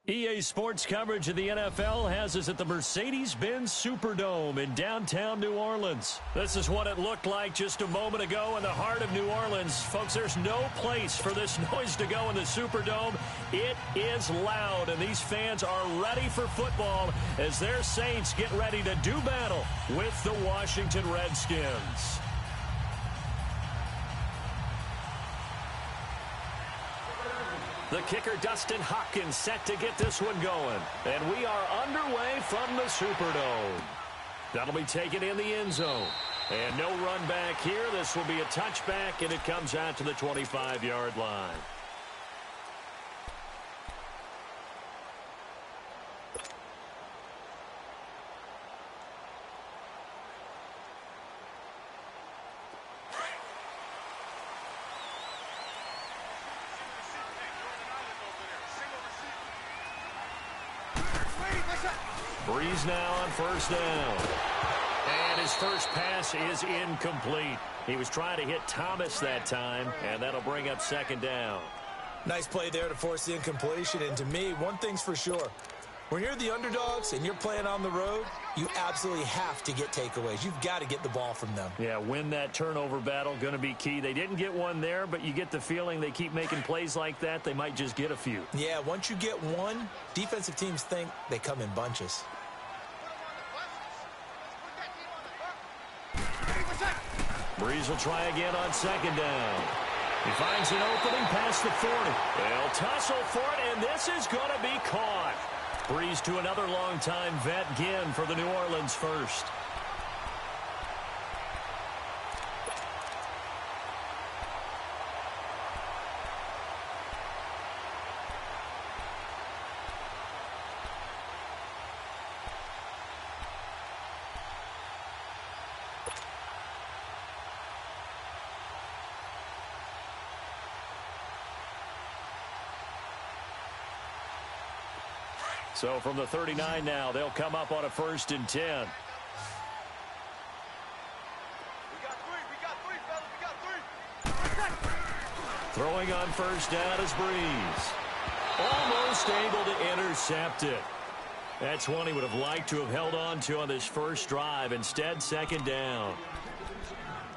EA Sports coverage of the NFL has us at the Mercedes-Benz Superdome in downtown New Orleans. This is what it looked like just a moment ago in the heart of New Orleans. Folks, there's no place for this noise to go in the Superdome. It is loud, and these fans are ready for football as their Saints get ready to do battle with the Washington Redskins. The kicker, Dustin Hopkins, set to get this one going. And we are underway from the Superdome. That'll be taken in the end zone. And no run back here. This will be a touchback, and it comes out to the 25-yard line. Breeze now on first down. And his first pass is incomplete. He was trying to hit Thomas that time, and that'll bring up second down. Nice play there to force the incompletion. And to me, one thing's for sure. When you're the underdogs and you're playing on the road, you absolutely have to get takeaways. You've got to get the ball from them. Yeah, win that turnover battle, going to be key. They didn't get one there, but you get the feeling they keep making plays like that, they might just get a few. Yeah, once you get one, defensive teams think they come in bunches. Breeze will try again on second down. He finds an opening past the 40. They'll tussle for it, and this is going to be caught. Breeze to another long-time vet, Ginn, for the New Orleans first. So from the 39 now, they'll come up on a 1st and 10. We got three. Throwing on first down is Breeze. Almost able to intercept it. That's one he would have liked to have held on to on this first drive. Instead, second down.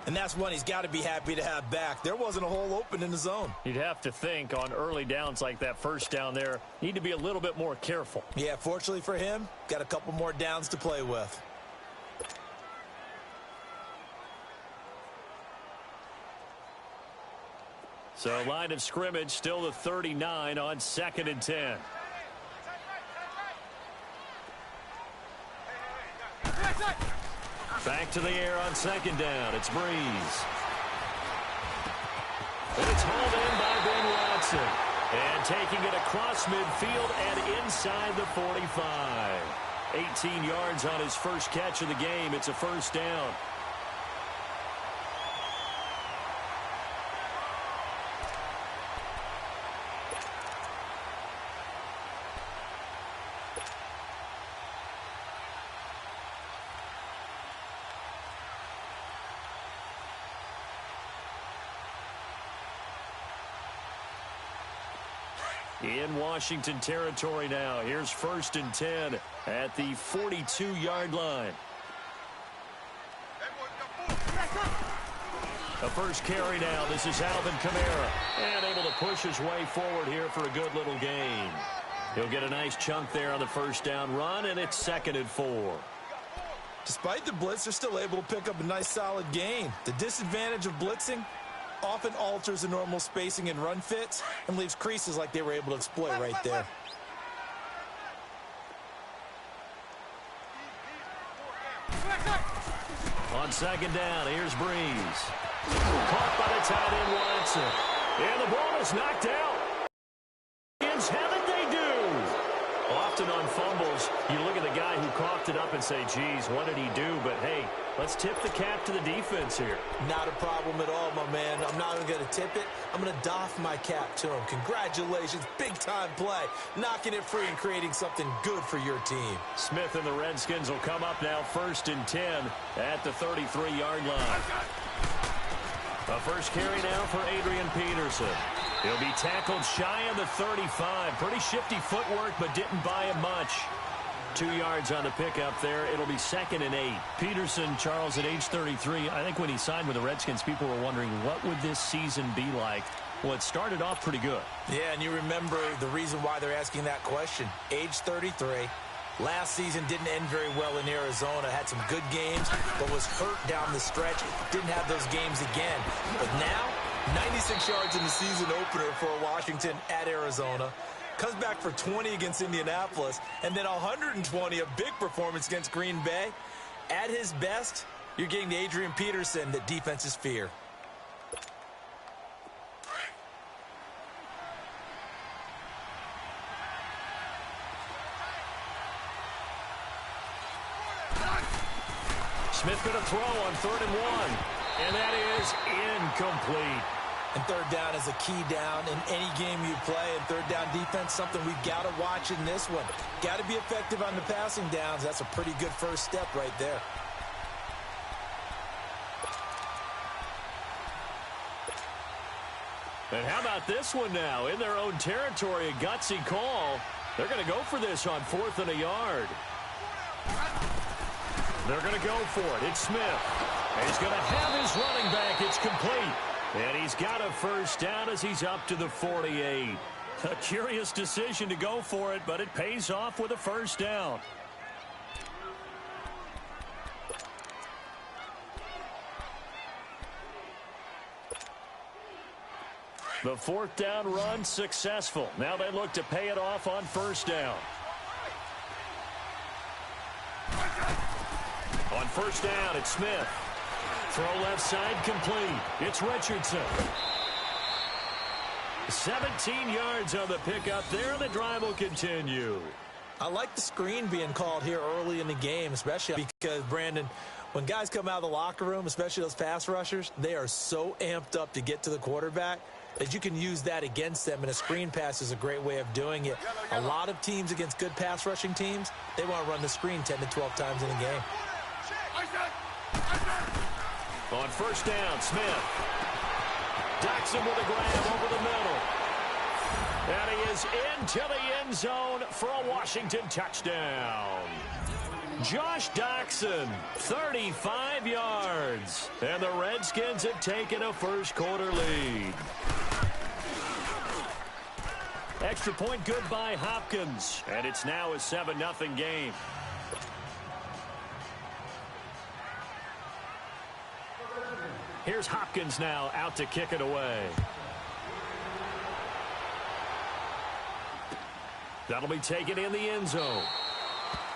And that's one he's got to be happy to have back. There wasn't a hole open in the zone. You'd have to think on early downs like that first down there, need to be a little bit more careful. Yeah, fortunately for him, got a couple more downs to play with. So line of scrimmage still the 39 on 2nd and 10. Back to the air on second down. It's Breeze. And it's hauled in by Ben Watson. And taking it across midfield and inside the 45. 18 yards on his first catch of the game. It's a first down. In Washington territory now. Here's 1st and 10 at the 42-yard line. A first carry now. This is Alvin Kamara. And able to push his way forward here for a good little gain. He'll get a nice chunk there on the first down run, and it's 2nd and 4. Despite the blitz, they're still able to pick up a nice solid gain. The disadvantage of blitzing often alters the normal spacing and run fits and leaves creases like they were able to exploit right there. On second down, here's Breeze. Caught by the tight end Watson. And the ball is knocked out. Haven't they do? Often on fumbles, you look at the guy who coughed it up and say, geez, what did he do? But, hey, let's tip the cap to the defense here. Not a problem at all, my man. I'm not even going to tip it. I'm going to doff my cap to him. Congratulations. Big-time play. Knocking it free and creating something good for your team. Smith and the Redskins will come up now 1st and 10 at the 33-yard line. A first carry now for Adrian Peterson. He'll be tackled shy of the 35. Pretty shifty footwork, but didn't buy him much. 2 yards on the pickup there. It'll be 2nd and 8. Peterson, Charles, at age 33, I think when he signed with the Redskins, people were wondering what would this season be like. Well, it started off pretty good. Yeah, and you remember the reason why they're asking that question. Age 33. Last season didn't end very well in Arizona. Had some good games, but was hurt down the stretch. Didn't have those games again. But now, 96 yards in the season opener for Washington at Arizona. Comes back for 20 against Indianapolis, and then 120, a big performance against Green Bay. At his best, you're getting the Adrian Peterson that defenses fear. Smith going to throw on 3rd and 1, and that is incomplete. And third down is a key down in any game you play. And third down defense, something we've got to watch in this one. Got to be effective on the passing downs. That's a pretty good first step right there. And how about this one now? In their own territory, a gutsy call. They're going to go for this on 4th and a yard. They're going to go for it. It's Smith. And he's going to have his running back. It's complete. And he's got a first down as he's up to the 48. A curious decision to go for it, but it pays off with a first down. The 4th down run successful. Now they look to pay it off on first down. On first down, it's Smith. Throw left side complete. It's Richardson. 17 yards on the pickup there. The drive will continue. I like the screen being called here early in the game, especially because, Brandon, when guys come out of the locker room, especially those pass rushers, they are so amped up to get to the quarterback that you can use that against them, and a screen pass is a great way of doing it. A lot of teams against good pass rushing teams, they want to run the screen 10 to 12 times in a game. On first down, Smith. Jackson with a grab over the middle. And he is into the end zone for a Washington touchdown. Josh Doxson, 35 yards. And the Redskins have taken a first quarter lead. Extra point good by Hopkins. And it's now a 7-0 game. Here's Hopkins now out to kick it away. That'll be taken in the end zone.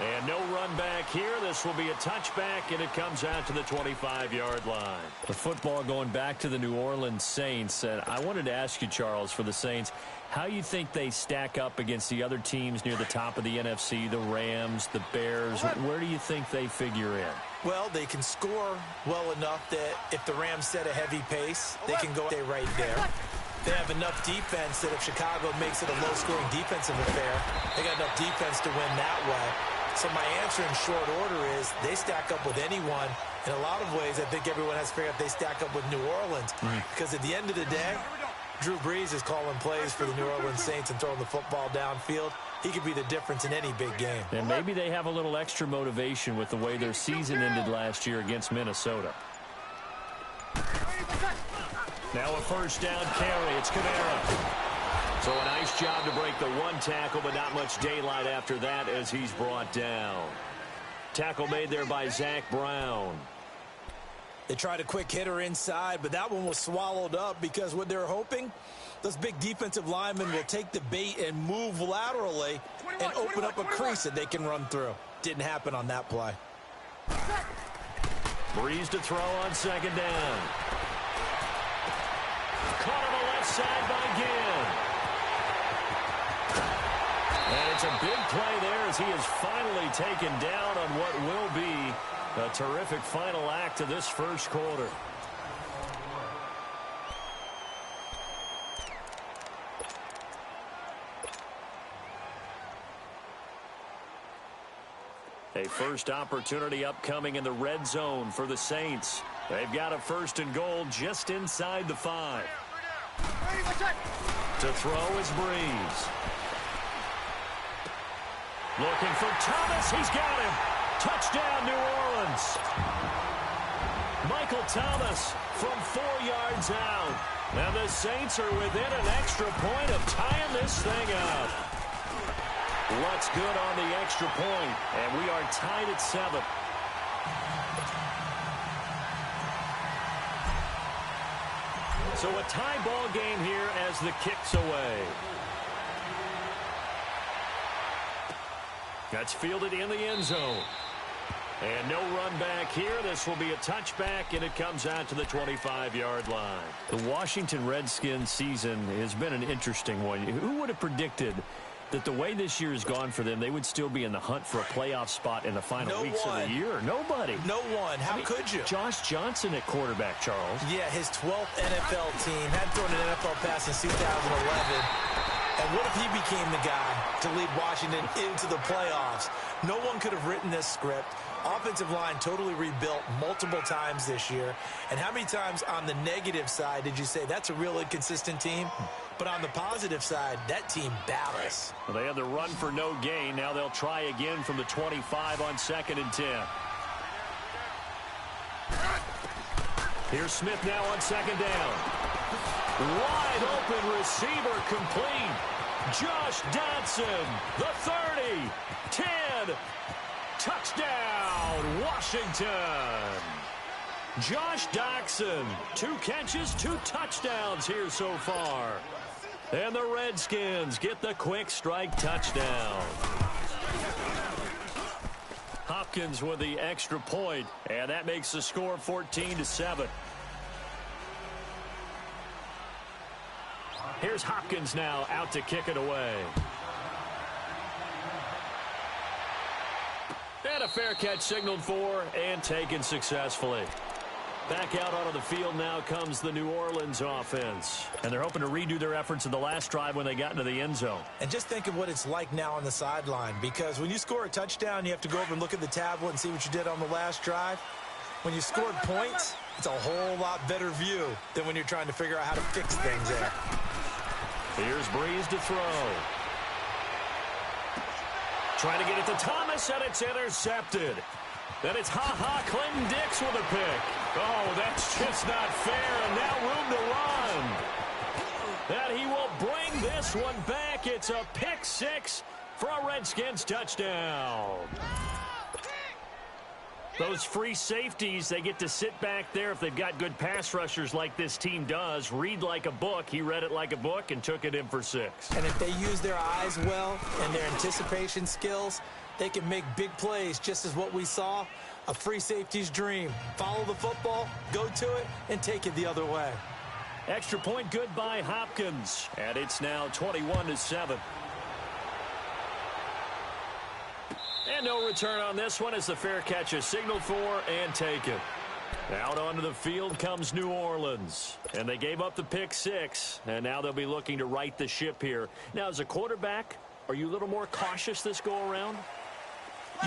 And no run back here. This will be a touchback, and it comes out to the 25-yard line. The football going back to the New Orleans Saints. And I wanted to ask you, Charles, for the Saints, how you think they stack up against the other teams near the top of the NFC, the Rams, the Bears. Where do you think they figure in? Well, they can score well enough that if the Rams set a heavy pace, they can go right there. They have enough defense that if Chicago makes it a low-scoring defensive affair, they got enough defense to win that way. So my answer in short order is they stack up with anyone. In a lot of ways, I think everyone has to figure out if they stack up with New Orleans. Because at the end of the day, Drew Brees is calling plays for the New Orleans Saints and throwing the football downfield. He could be the difference in any big game. And maybe they have a little extra motivation with the way their season ended last year against Minnesota. Now a first down carry. It's Kamara. So a nice job to break the one tackle, but not much daylight after that as he's brought down. Tackle made there by Zach Brown. They tried a quick hitter inside, but that one was swallowed up because what they're hoping, those big defensive linemen will take the bait and move laterally and open up a crease that they can run through. Didn't happen on that play. Breeze to throw on second down. Caught on the left side by Ginn. And it's a big play there as he is finally taken down on what will be a terrific final act of this first quarter. A first opportunity upcoming in the red zone for the Saints. They've got a 1st and goal just inside the 5. To throw is Breeze. Looking for Thomas. He's got him. Touchdown, New Orleans. Michael Thomas from 4 yards out. And the Saints are within an extra point of tying this thing up. Luck's good on the extra point, and we are tied at 7. So a tie ball game here as the kick's away. That's fielded in the end zone. And no run back here. This will be a touchback, and it comes out to the 25-yard line. The Washington Redskins season has been an interesting one. Who would have predicted that the way this year has gone for them, they would still be in the hunt for a playoff spot in the final weeks of the year? Nobody. No one. How could you? Josh Johnson at quarterback, Charles. Yeah, his 12th NFL team. Hadn't thrown an NFL pass since 2011. And what if he became the guy to lead Washington into the playoffs? No one could have written this script. Offensive line totally rebuilt multiple times this year. And how many times on the negative side did you say that's a real inconsistent team? But on the positive side, that team battles. Well, they had the run for no gain. Now they'll try again from the 25 on 2nd and 10. Here's Smith now on 2nd down. Wide open receiver complete. Josh Dotson, the 30, 10, touchdown, Washington. Josh Dotson, 2 catches, 2 touchdowns here so far. And the Redskins get the quick strike touchdown. Hopkins with the extra point, and that makes the score 14-7. Here's Hopkins now out to kick it away. And a fair catch signaled for and taken successfully. Back out onto the field now comes the New Orleans offense. And they're hoping to redo their efforts in the last drive when they got into the end zone. And just think of what it's like now on the sideline. Because when you score a touchdown, you have to go over and look at the tablet and see what you did on the last drive. When you scored points, it's a whole lot better view than when you're trying to figure out how to fix things there. Here's Breeze to throw. Trying to get it to Thomas, and it's intercepted. Then it's Clinton Dix with a pick. Oh, that's just not fair, and now room to run. And he will bring this one back. It's a pick 6 for a Redskins touchdown. Those free safeties, they get to sit back there if they've got good pass rushers like this team does. Read like a book. He read it like a book and took it in for 6. And if they use their eyes well and their anticipation skills, they can make big plays, just as what we saw. A free safety's dream. Follow the football, go to it, and take it the other way. Extra point good by Hopkins. And it's now 21-7. And no return on this one as the fair catch is signaled for and taken. Out onto the field comes New Orleans. And they gave up the pick 6. And now they'll be looking to right the ship here. Now, as a quarterback, are you a little more cautious this go-around?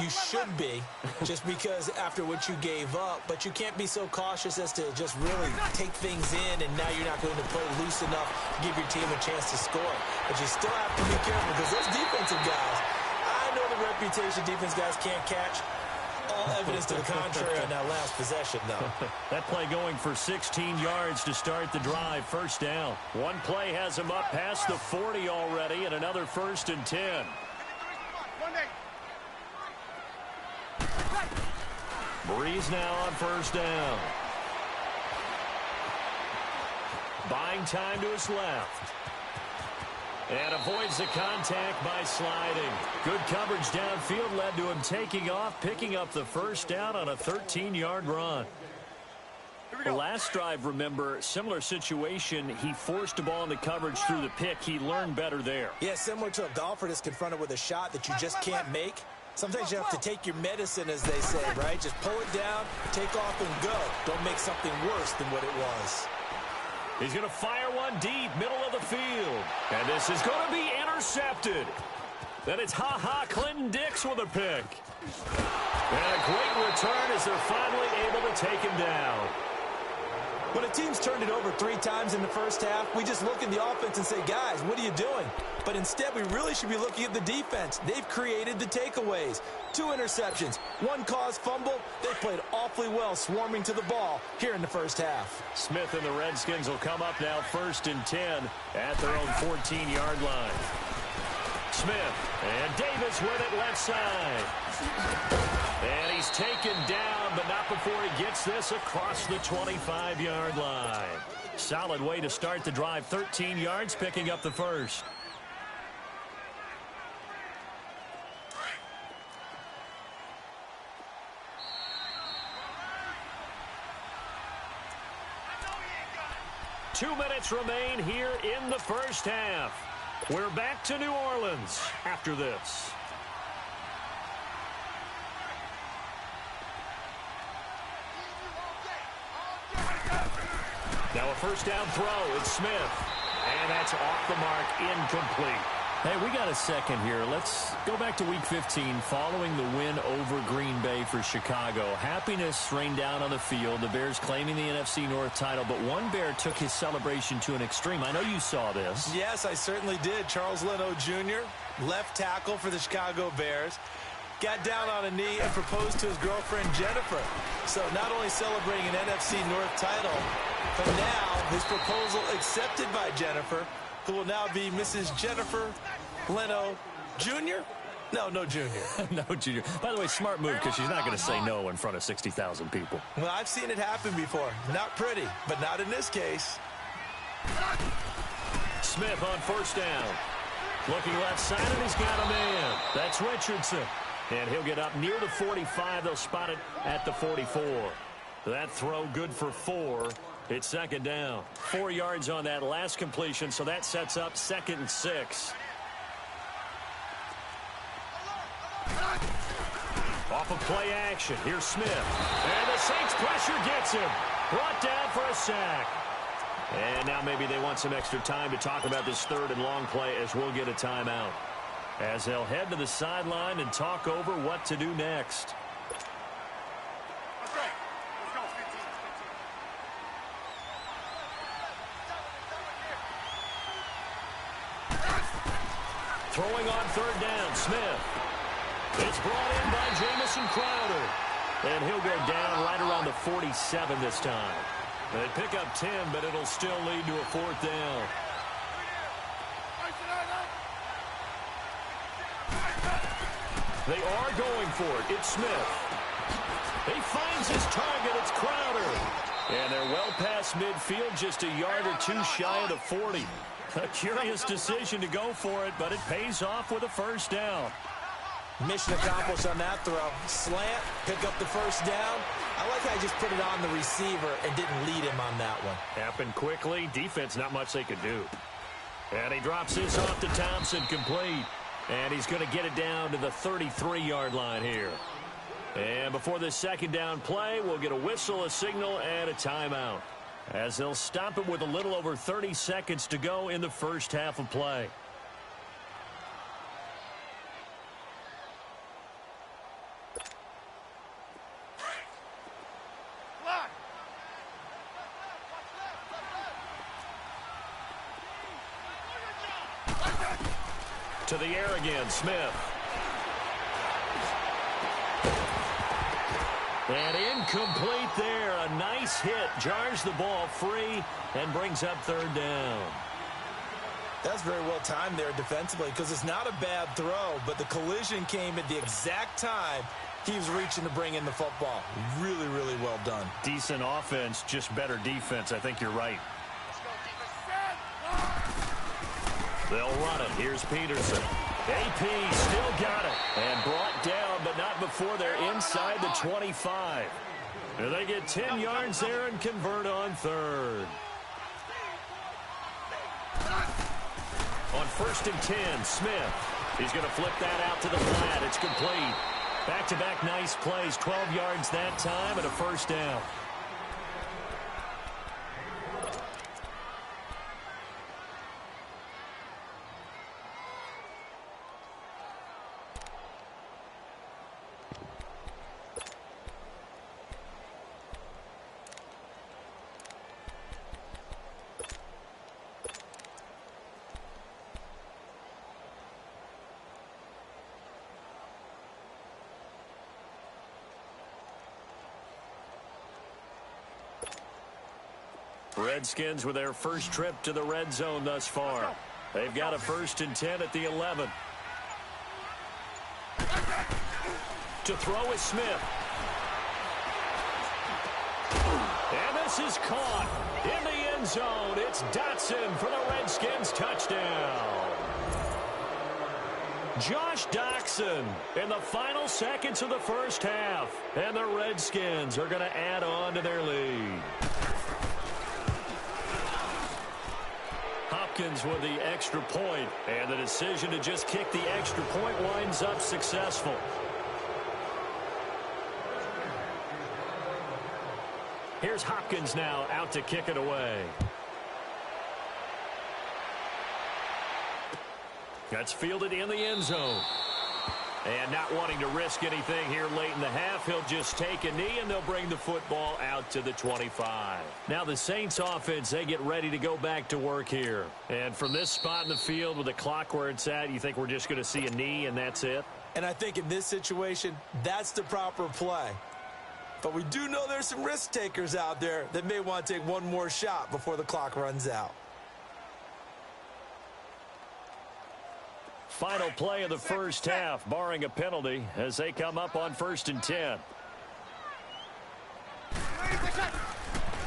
You should be, just because after what you gave up. But you can't be so cautious as to just really take things in, and now you're not going to play loose enough to give your team a chance to score. But you still have to be careful because those defensive guys, I know the reputation defense guys can't catch. All evidence to the contrary on that last possession, though. That play going for 16 yards to start the drive. First down. One play has him up past the 40 already, and another 1st and 10. Breeze now on 1st down. Buying time to his left. And avoids the contact by sliding. Good coverage downfield led to him taking off, picking up the 1st down on a 13-yard run. The last drive, remember, similar situation. He forced a ball in the coverage through the pick. He learned better there. Yeah, similar to a golfer that's confronted with a shot that you just can't make. Sometimes you have to take your medicine, as they say, right? Just pull it down, take off, and go. Don't make something worse than what it was. He's going to fire one deep, middle of the field. And this is going to be intercepted. Then it's Clinton Dix with a pick. And a great return as they're finally able to take him down. When a team's turned it over 3 times in the first half, we just look at the offense and say, guys, what are you doing? But instead, we really should be looking at the defense. They've created the takeaways. 2 interceptions, 1 caused fumble. They played awfully well swarming to the ball here in the first half. Smith and the Redskins will come up now 1st and 10 at their own 14-yard line. Smith and Davis with it left side. And he's taken down, but not before he gets this across the 25-yard line. Solid way to start the drive. 13 yards, picking up the first. Two minutes remain here in the first half. We're back to New Orleans after this. Now a first down throw. It's Smith. And that's off the mark, incomplete. Hey, we got a second here. Let's go back to Week 15 following the win over Green Bay for Chicago. Happiness rained down on the field. The Bears claiming the NFC North title, but one Bear took his celebration to an extreme. I know you saw this. Yes, I certainly did. Charles Leno Jr., left tackle for the Chicago Bears, got down on a knee and proposed to his girlfriend Jennifer. So not only celebrating an NFC North title, but now his proposal accepted by Jennifer, who will now be Mrs. Jennifer Leno Jr.? No Jr. No Jr. By the way, smart move, because she's not going to say no in front of 60,000 people. Well, I've seen it happen before. Not pretty, but not in this case. Smith on first down. Looking left side, and he's got a man. That's Richardson. And he'll get up near the 45. They'll spot it at the 44. That throw good for 4. It's second down. 4 yards on that last completion, so that sets up 2nd and 6. Off of play action. Here's Smith. And the Saints pressure gets him. Brought down for a sack. And now maybe they want some extra time to talk about this 3rd and long play as we'll get a timeout. As they'll head to the sideline and talk over what to do next. Throwing on 3rd down, Smith. It's brought in by Jamison Crowder. And he'll go down right around the 47 this time. They pick up 10, but it'll still lead to a 4th down. They are going for it. It's Smith. He finds his target. It's Crowder. And they're well past midfield, just a yard or 2 shy of the 40. A curious decision to go for it, but it pays off with a 1st down. Mission accomplished on that throw. Slant, pick up the 1st down. I like how he just put it on the receiver and didn't lead him on that one. Happened quickly. Defense, not much they could do. And he drops this off to Thompson, complete. And he's going to get it down to the 33-yard line here. And before this 2nd down play, we'll get a whistle, a signal, and a timeout, as they'll stop it with a little over 30 seconds to go in the first half of play. To the air again, Smith. And incomplete there. A nice hit. Jars the ball free and brings up 3rd down. That's very well timed there defensively, because it's not a bad throw, but the collision came at the exact time he was reaching to bring in the football. Really, really well done. Decent offense, just better defense. I think you're right. They'll run it. Here's Peterson. AP still got it. And brought down, but not before they're inside the 25. And they get 10 yards there and convert on 3rd. On 1st and 10, Smith. He's going to flip that out to the flat. It's complete. Back-to-back nice plays. 12 yards that time and a 1st down. Redskins with their first trip to the red zone thus far. They've got a 1st and 10 at the 11. To throw is Smith. And this is caught in the end zone. It's Dotson for the Redskins touchdown. Josh Doctson in the final seconds of the first half. And the Redskins are going to add on to their lead. Hopkins with the extra point, and the decision to just kick the extra point winds up successful. Here's Hopkins now out to kick it away. That's fielded in the end zone. And not wanting to risk anything here late in the half, he'll just take a knee, and they'll bring the football out to the 25. Now the Saints offense, they get ready to go back to work here. And from this spot in the field with the clock where it's at, you think we're just going to see a knee and that's it? And I think in this situation, that's the proper play. But we do know there's some risk takers out there that may want to take one more shot before the clock runs out. Final play of the first half, barring a penalty, as they come up on 1st and 10.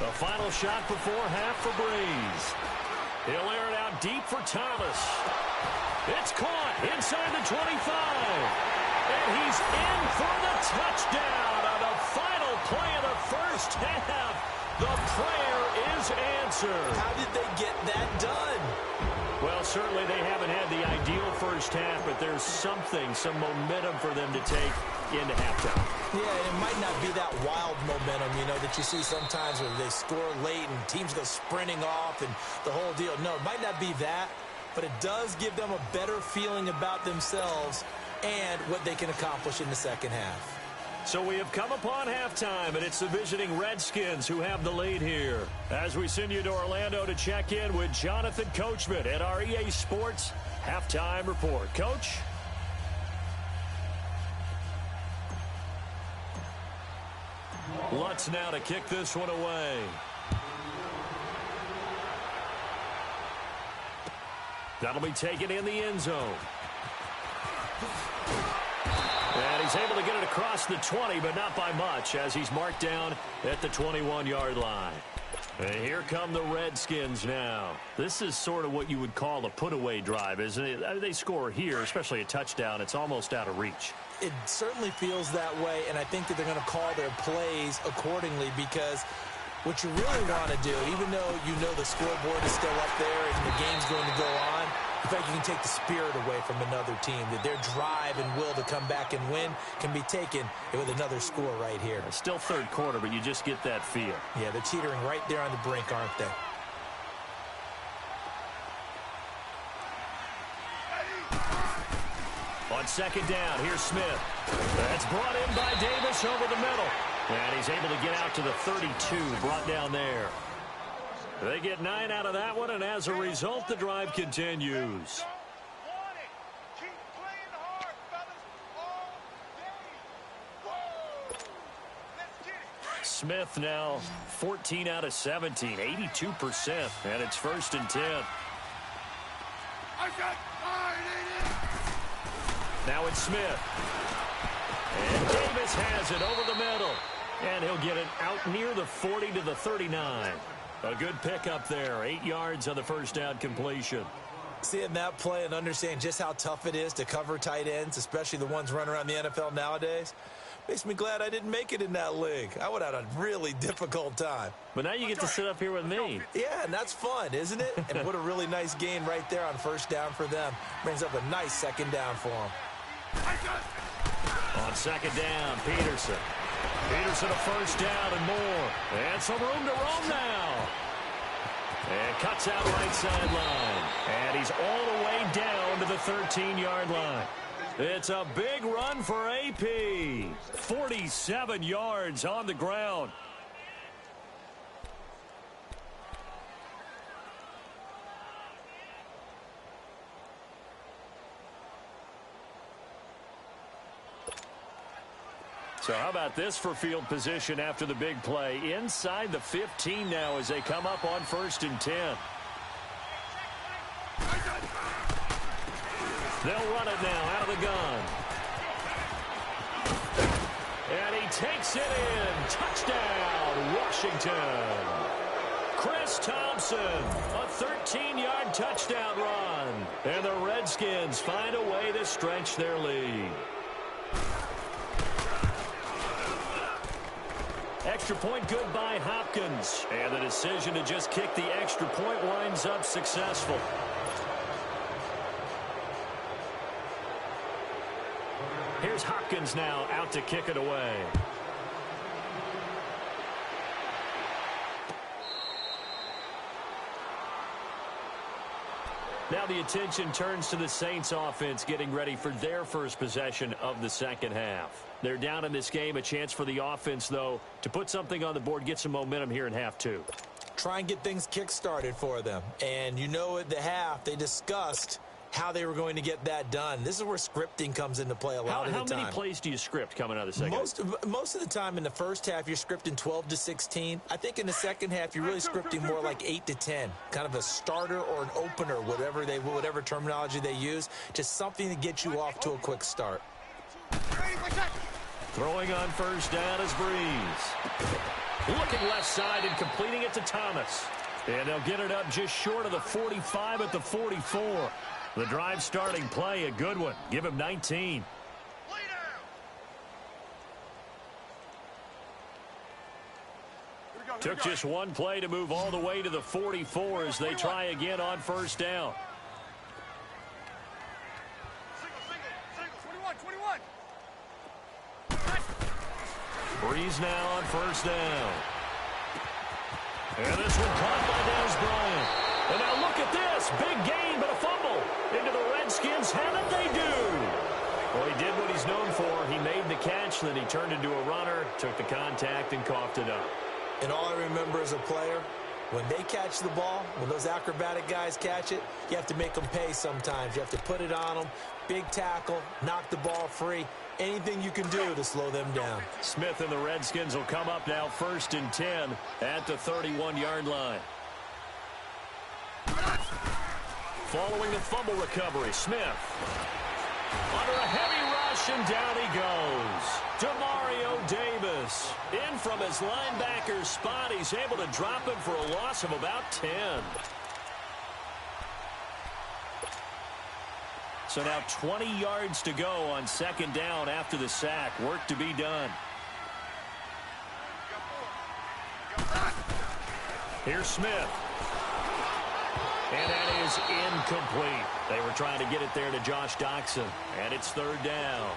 The final shot before half for Breeze. He'll air it out deep for Thomas. It's caught inside the 25. And he's in for the touchdown on the final play of the first half. The prayer is answered. How did they get that done? Well, certainly they haven't had the ideal first half, but there's some momentum for them to take into halftime. Yeah, it might not be that wild momentum, that you see sometimes where they score late and teams go sprinting off and the whole deal. No, it might not be that, but it does give them a better feeling about themselves and what they can accomplish in the second half. So we have come upon halftime, and it's the visiting Redskins who have the lead here. As we send you to Orlando to check in with Jonathan Coachman at our EA Sports Halftime Report. Coach? Lutz now to kick this one away. That'll be taken in the end zone. And he's able to get it across the 20, but not by much, as he's marked down at the 21-yard line. And here come the Redskins now. This is sort of what you would call a put-away drive, isn't it? They score here, especially a touchdown. It's almost out of reach. It certainly feels that way, and I think that they're going to call their plays accordingly, because what you really want to do, even though you know the scoreboard is still up there and the game's going to go on, in fact, you can take the spirit away from another team, that their drive and will to come back and win can be taken with another score right here. It's still third quarter, but you just get that feel. Yeah, they're teetering right there on the brink, aren't they? On second down, here's Smith. That's brought in by Davis over the middle. And he's able to get out to the 32, brought down there. They get 9 out of that one, and as a result, the drive continues. Smith now 14 out of 17, 82%, and it's 1st and 10. Now it's Smith. And Davis has it over the middle. And he'll get it out near the 40 to the 39. A good pickup there. 8 yards on the first down completion. Seeing that play and understanding just how tough it is to cover tight ends, especially the ones running around the NFL nowadays, makes me glad I didn't make it in that league. I would have had a really difficult time. But now you get to sit up here with me. Yeah, and that's fun, isn't it? And what a really nice gain right there on first down for them. Brings up a nice second down for them. On second down, Peterson. Peterson a first down and more. And some room to roam now. And cuts out right sideline. And he's all the way down to the 13-yard line. It's a big run for AP. 47 yards on the ground. So how about this for field position after the big play? Inside the 15 now as they come up on 1st and 10. They'll run it now out of the gun. And he takes it in. Touchdown, Washington. Chris Thompson, a 13-yard touchdown run. And the Redskins find a way to stretch their lead. Extra point good by Hopkins. And the decision to just kick the extra point winds up successful. Here's Hopkins now out to kick it away. Now the attention turns to the Saints offense getting ready for their first possession of the second half. They're down in this game. A chance for the offense, though, to put something on the board, get some momentum here in half two. Try and get things kick-started for them. And you know at the half they discussed how they were going to get that done. This is where scripting comes into play a lot of the time. How many plays do you script coming out of the second? Most of the time in the first half, you're scripting 12 to 16. I think in the second half, you're really scripting more like 8 to 10. Kind of a starter or an opener, whatever terminology they use. Just something to get you off to a quick start. Throwing on first down is Breeze. Looking left side and completing it to Thomas. And they'll get it up just short of the 45 at the 44. The drive starting play, a good one. Give him 19. Took just one play to move all the way to the 44 as they try again on first down. Breeze now on first down. And this one caught by Dez Bryant. And now look at this. Big gain, but a fumble. Into the Redskins have it, they do. Well, he did what he's known for. He made the catch, then he turned into a runner, took the contact, and coughed it up. And all I remember as a player, when they catch the ball, when those acrobatic guys catch it, you have to make them pay sometimes. You have to put it on them. Big tackle, knock the ball free. Anything you can do to slow them down. Smith and the Redskins will come up now 1st and 10 at the 31-yard line. Following the fumble recovery, Smith under a heavy rush, and down he goes. Demario Davis in from his linebacker spot. He's able to drop him for a loss of about 10. So now 20 yards to go on second down after the sack. Work to be done. Here's Smith. And that is incomplete. They were trying to get it there to Josh Doxson. And it's third down.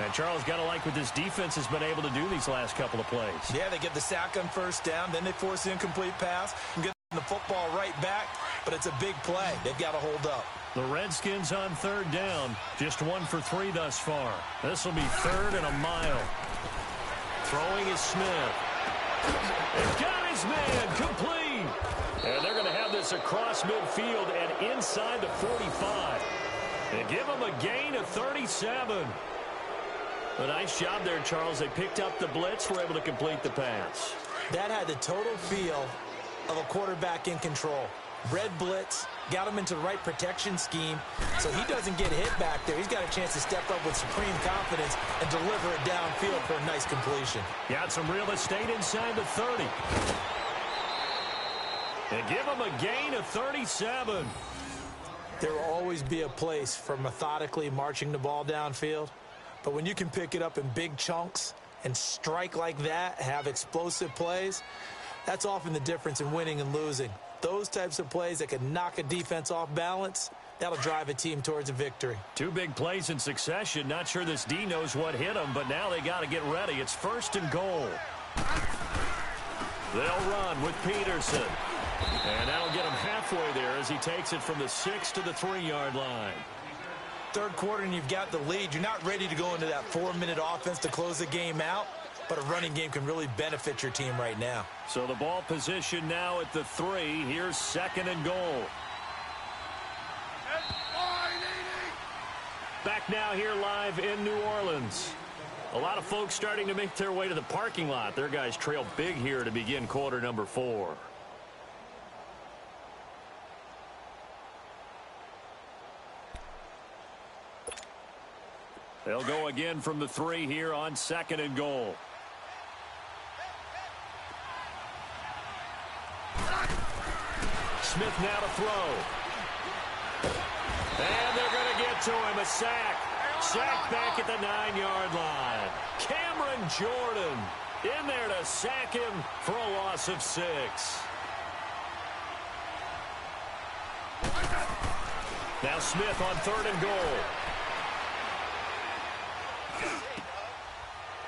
And Charles, got to like what this defense has been able to do these last couple of plays. Yeah, they get the sack on first down. Then they force the incomplete pass and get the football right back. But it's a big play. They've got to hold up. The Redskins on third down. Just 1 for 3 thus far. This will be 3rd and a mile. Throwing is Smith. They've got his man complete. And they're going to have this across midfield and inside the 45. They give him a gain of 37. A nice job there, Charles. They picked up the blitz, were able to complete the pass. That had the total feel of a quarterback in control. Red blitz, got him into the right protection scheme, so he doesn't get hit back there. He's got a chance to step up with supreme confidence and deliver it downfield for a nice completion. Got some real estate inside the 30. They give him a gain of 37. There will always be a place for methodically marching the ball downfield, but when you can pick it up in big chunks and strike like that, have explosive plays, that's often the difference in winning and losing. Those types of plays that can knock a defense off balance, that'll drive a team towards a victory. 2 big plays in succession. Not sure this D knows what hit them, but now they got to get ready. It's 1st and goal. They'll run with Peterson. And that'll get him halfway there as he takes it from the 6 to the 3-yard line. Third quarter and you've got the lead. You're not ready to go into that 4-minute offense to close the game out, but a running game can really benefit your team right now. So the ball position now at the 3. Here's 2nd and goal. Back now here live in New Orleans. A lot of folks starting to make their way to the parking lot. Their guys trail big here to begin quarter number 4. They'll go again from the 3 here on 2nd and goal. Smith now to throw. And they're going to get to him. A sack. Sack back at the 9-yard line. Cameron Jordan in there to sack him for a loss of 6. Now Smith on 3rd and goal.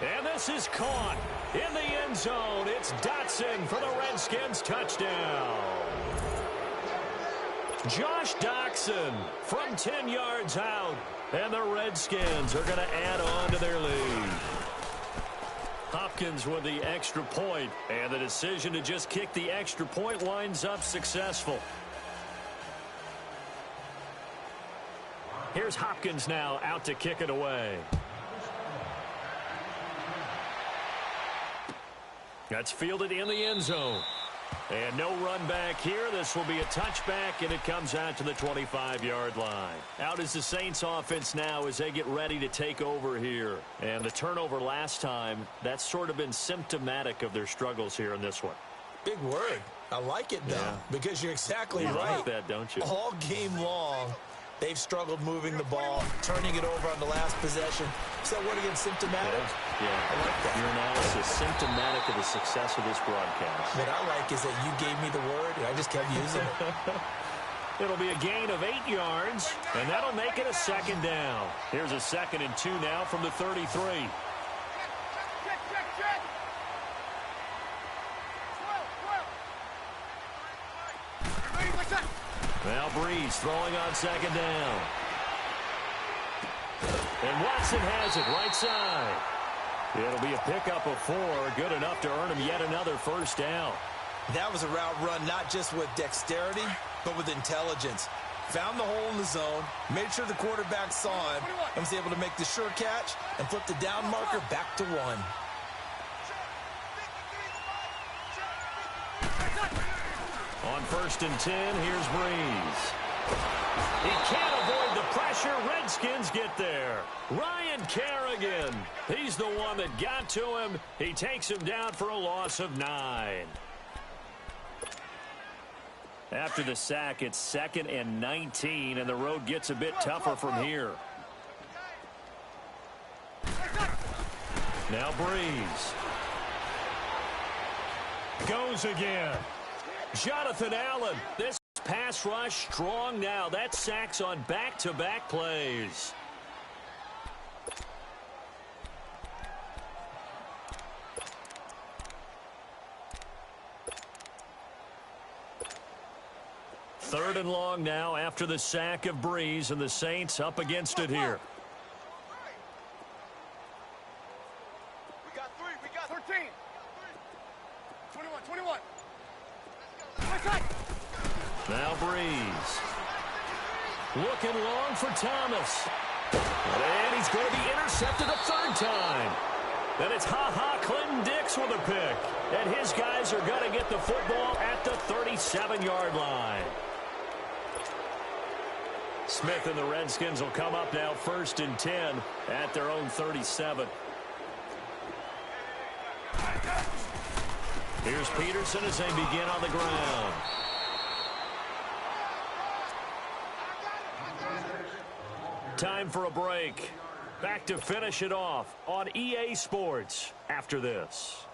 And this is caught in the end zone. It's Dotson for the Redskins touchdown. Josh Doctson from 10 yards out. And the Redskins are going to add on to their lead. Hopkins with the extra point. And the decision to just kick the extra point winds up successful. Here's Hopkins now out to kick it away. That's fielded in the end zone. And no run back here. This will be a touchback, and it comes out to the 25-yard line. Out is the Saints offense now as they get ready to take over here. And the turnover last time, that's sort of been symptomatic of their struggles here in this one. Big word. I like it, though, because you're exactly you right. Like that, don't you? All game long, they've struggled moving the ball, turning it over on the last possession. Is that word again, symptomatic? Yeah. I like that. Your analysis, symptomatic of the success of this broadcast. What I like is that you gave me the word, and I just kept using it. It'll be a gain of 8 yards, and that'll make it a 2nd down. Here's a 2nd and 2 now from the 33. Now Breeze throwing on 2nd down. And Watson has it right side. It'll be a pickup of 4, good enough to earn him yet another 1st down. That was a route run not just with dexterity, but with intelligence. Found the hole in the zone, made sure the quarterback saw him, and was able to make the sure catch and flip the down marker back to 1. On 1st and 10, here's Breeze. He can't avoid the pressure. Redskins get there. Ryan Kerrigan. He's the one that got to him. He takes him down for a loss of 9. After the sack, it's 2nd and 19, and the road gets a bit tougher from here. Now Breeze. Goes again. Jonathan Allen. This pass rush strong now. That sack's on back-to-back plays. Third and long now after the sack of Breeze, and the Saints up against it here. We got 3. We got 13. 21. Now Breeze. Looking long for Thomas. And he's going to be intercepted a 3rd time. Then it's Clinton Dix with a pick. And his guys are going to get the football at the 37-yard line. Smith and the Redskins will come up now 1st and 10 at their own 37. Here's Peterson as they begin on the ground. Time for a break. Back to finish it off on EA Sports after this.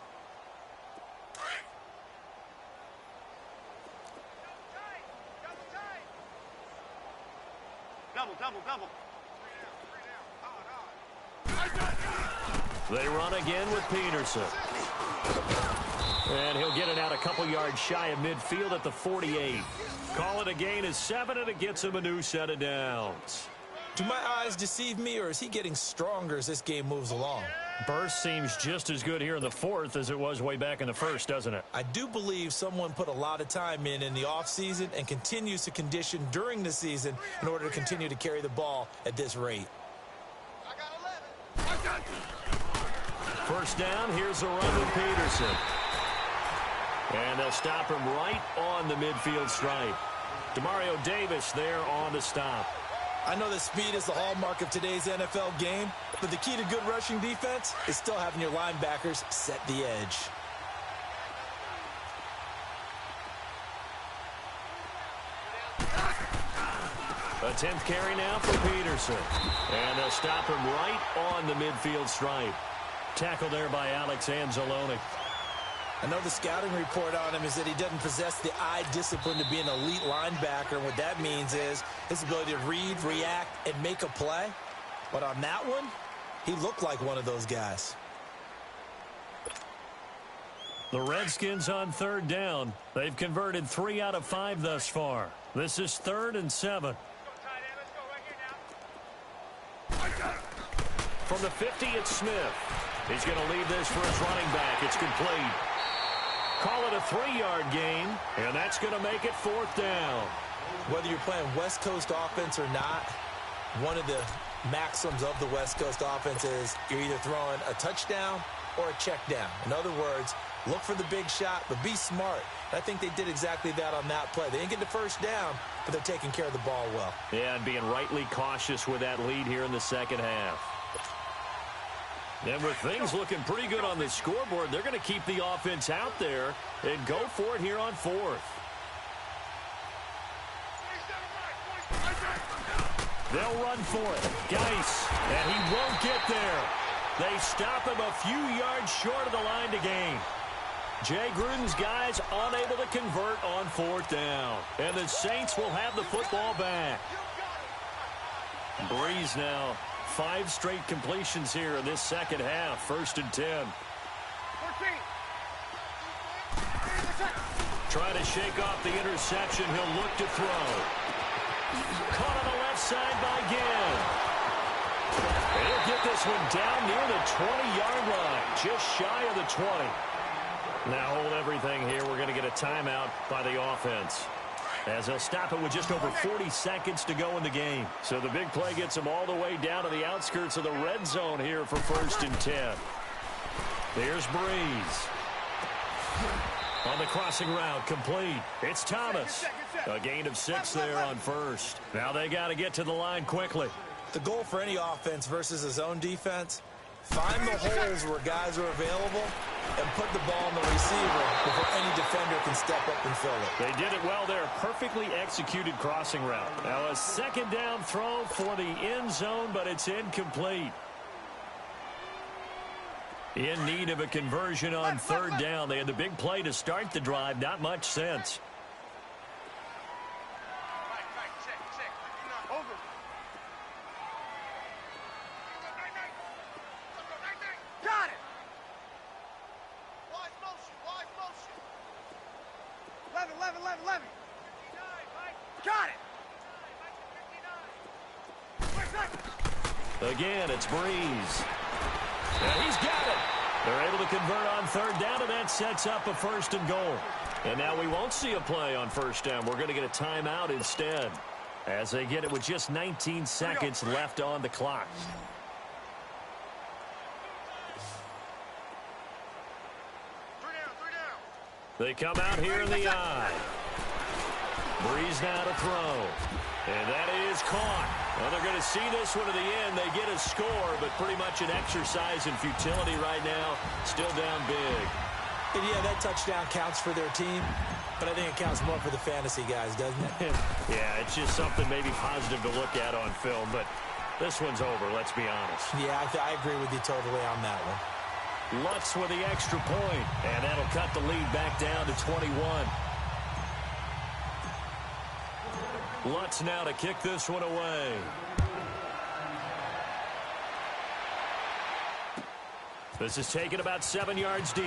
Double. They run again with Peterson. And he'll get it out a couple yards shy of midfield at the 48. Call it a gain of 7, and it gets him a new set of downs. Do my eyes deceive me, or is he getting stronger as this game moves along? Burst seems just as good here in the 4th as it was way back in the 1st, doesn't it? I do believe someone put a lot of time in the offseason and continues to condition during the season in order to continue to carry the ball at this rate. I got 11. First down, here's a run with Peterson. And they'll stop him right on the midfield stripe. Demario Davis there on the stop. I know that speed is the hallmark of today's NFL game, but the key to good rushing defense is still having your linebackers set the edge. A 10th carry now for Peterson. And they'll stop him right on the midfield stripe. Tackled there by Alex Anzalone. I know the scouting report on him is that he doesn't possess the eye discipline to be an elite linebacker. And what that means is his ability to read, react, and make a play. But on that one, he looked like one of those guys. The Redskins on third down. They've converted 3 out of 5 thus far. This is 3rd and 7. From the 50, it's Smith. He's going to leave this for his running back. It's complete. Call it a 3-yard gain, and that's going to make it 4th down. Whether you're playing West Coast offense or not, one of the maxims of the West Coast offense is you're either throwing a touchdown or a check down. In other words, look for the big shot, but be smart. I think they did exactly that on that play. They didn't get the first down, but they're taking care of the ball well. Yeah, and being rightly cautious with that lead here in the second half. And with things looking pretty good on the scoreboard, they're going to keep the offense out there and go for it here on 4th. They'll run for it. Geis, and he won't get there. They stop him a few yards short of the line to gain. Jay Gruden's guys unable to convert on 4th down. And the Saints will have the football back. Breeze now. 5 straight completions here in this second half. 1st and 10. 14. Trying to shake off the interception. He'll look to throw. Caught on the left side by Ginn. And he'll get this one down near the 20-yard line. Just shy of the 20. Now hold everything here. We're going to get a timeout by the offense, as they'll stop it with just over 40 seconds to go in the game. So the big play gets them all the way down to the outskirts of the red zone here for 1st and 10. There's Breeze. On the crossing route, complete. It's Thomas. A gain of 6 there on 1st. Now they got to get to the line quickly. The goal for any offense versus a zone defense, find the holes where guys are available and put the ball on the receiver before any defender can step up and fill it. They did it well there. Perfectly executed crossing route. Now a 2nd down throw for the end zone, but it's incomplete. In need of a conversion on 3rd down. They had the big play to start the drive. Not much sense. Got it. Wide motion, wide motion. 11. Got it. Again, it's Breeze. And he's got it. They're able to convert on 3rd down, and that sets up a 1st and goal. And now we won't see a play on 1st down. We're going to get a timeout instead, as they get it with just 19 seconds left on the clock. They come out here in the eye. Breeze now to throw. And that is caught. Well, they're going to see this one to the end. They get a score, but pretty much an exercise in futility right now. Still down big. And yeah, that touchdown counts for their team, but I think it counts more for the fantasy guys, doesn't it? Yeah, it's just something maybe positive to look at on film, but this one's over, let's be honest. Yeah, I agree with you totally on that one. Lutz with the extra point, and that'll cut the lead back down to 21. Lutz now to kick this one away. This is taken about 7 yards deep.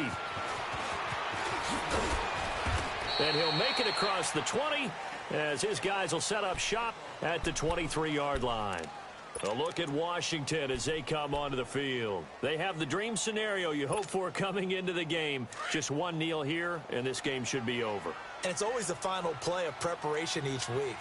And he'll make it across the 20 as his guys will set up shop at the 23-yard line. A look at Washington as they come onto the field. They have the dream scenario you hope for coming into the game. Just one kneel here, and this game should be over. And it's always the final play of preparation each week.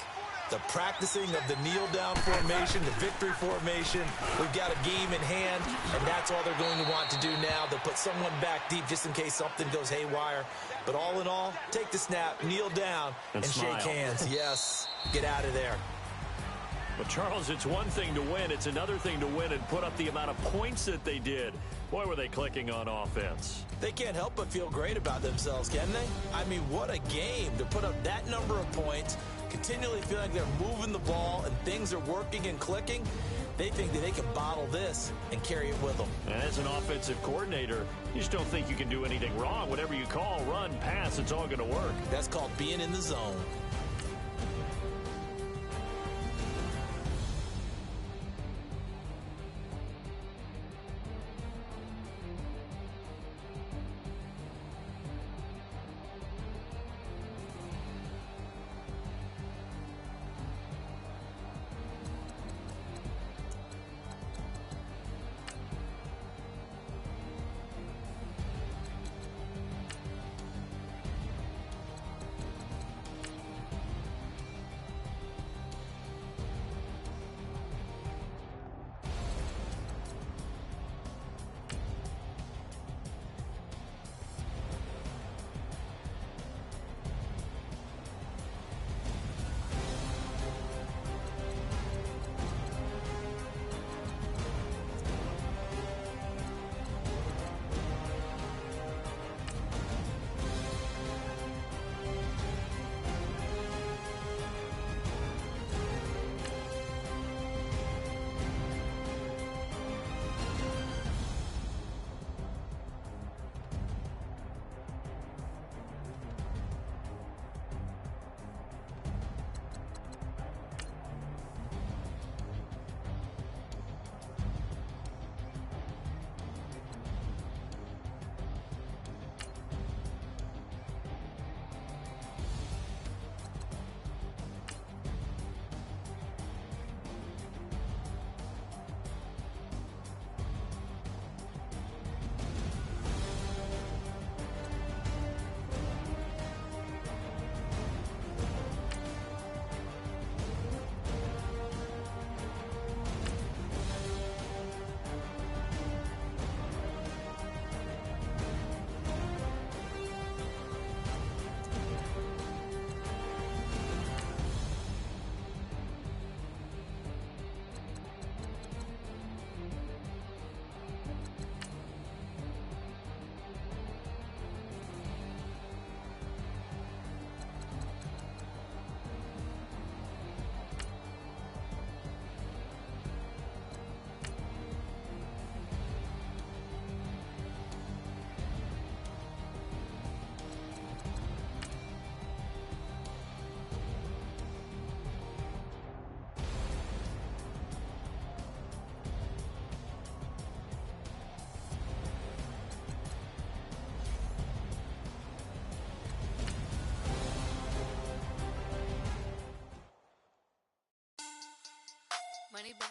the practicing of the kneel-down formation, the victory formation. We've got a game in hand, and that's all they're going to want to do now. They'll put someone back deep just in case something goes haywire. But all in all, take the snap, kneel down, and shake hands. Yes, get out of there. But, Charles, it's one thing to win. It's another thing to win and put up the amount of points that they did. Boy, were they clicking on offense. They can't help but feel great about themselves, can they? I mean, what a game to put up that number of points, continually feeling like they're moving the ball and things are working and clicking. They think that they can bottle this and carry it with them. And as an offensive coordinator, you just don't think you can do anything wrong. Whatever you call, run, pass, it's all going to work. That's called being in the zone. Money back.